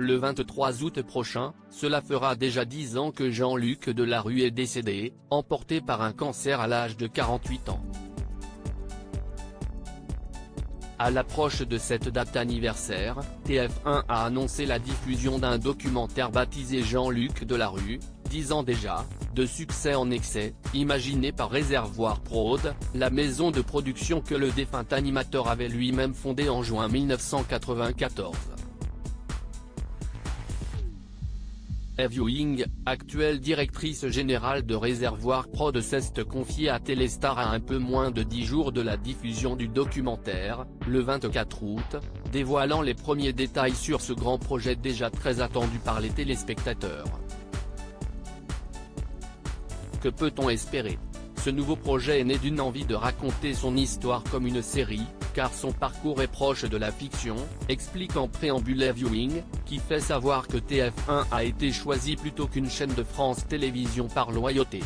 Le 23 août prochain, cela fera déjà 10 ans que Jean-Luc Delarue est décédé, emporté par un cancer à l'âge de 48 ans. À l'approche de cette date anniversaire, TF1 a annoncé la diffusion d'un documentaire baptisé Jean-Luc Delarue, 10 ans déjà, de succès en excès, imaginé par Réservoir Prod, la maison de production que le défunt animateur avait lui-même fondée en juin 1994. Eve Ewing, actuelle directrice générale de Réservoir Prod, s'est confiée à Téléstar à un peu moins de 10 jours de la diffusion du documentaire, le 24 août, dévoilant les premiers détails sur ce grand projet déjà très attendu par les téléspectateurs. Que peut-on espérer ? Ce nouveau projet est né d'une envie de raconter son histoire comme une série, car son parcours est proche de la fiction, explique en préambule Eve Ewing, qui fait savoir que TF1 a été choisi plutôt qu'une chaîne de France Télévisions par loyauté.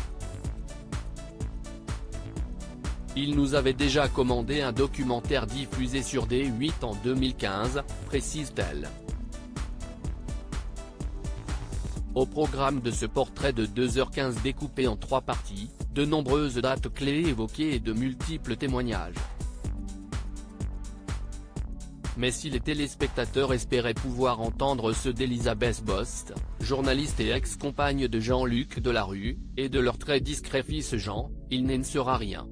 Il nous avait déjà commandé un documentaire diffusé sur D8 en 2015, précise-t-elle. Au programme de ce portrait de 2h15 découpé en 3 parties, de nombreuses dates clés évoquées et de multiples témoignages. Mais si les téléspectateurs espéraient pouvoir entendre ceux d'Elisabeth Bost, journaliste et ex-compagne de Jean-Luc Delarue, et de leur très discret fils Jean, il n'en sera rien.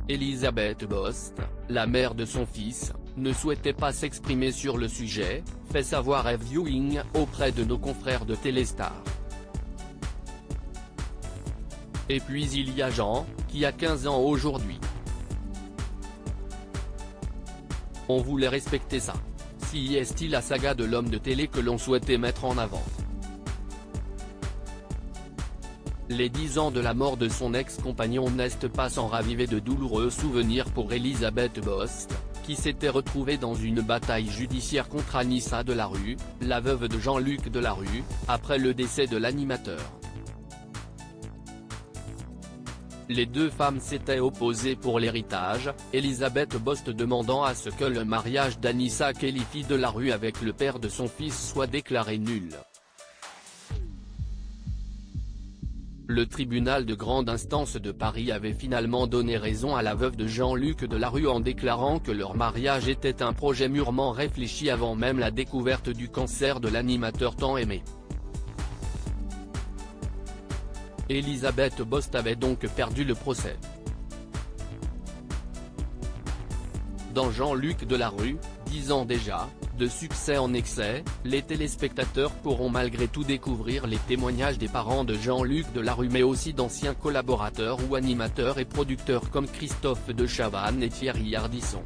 Elisabeth Bost, la mère de son fils, ne souhaitait pas s'exprimer sur le sujet, fait savoir Eve Ewing auprès de nos confrères de Téléstar. Et puis il y a Jean, qui a 15 ans aujourd'hui. On voulait respecter ça. Si est-il la saga de l'homme de télé que l'on souhaitait mettre en avant. Les 10 ans de la mort de son ex-compagnon n'est pas sans raviver de douloureux souvenirs pour Elisabeth Bost, qui s'était retrouvée dans une bataille judiciaire contre Anissa Delarue, la veuve de Jean-Luc Delarue, après le décès de l'animateur. Les deux femmes s'étaient opposées pour l'héritage, Elisabeth Bost demandant à ce que le mariage d'Anissa Khelifi Delarue avec le père de son fils soit déclaré nul. Le tribunal de grande instance de Paris avait finalement donné raison à la veuve de Jean-Luc Delarue en déclarant que leur mariage était un projet mûrement réfléchi avant même la découverte du cancer de l'animateur tant aimé. Elisabeth Bost avait donc perdu le procès. Dans Jean-Luc Delarue, 10 ans déjà, de succès en excès, les téléspectateurs pourront malgré tout découvrir les témoignages des parents de Jean-Luc Delarue mais aussi d'anciens collaborateurs ou animateurs et producteurs comme Christophe de Chavannes et Thierry Ardisson.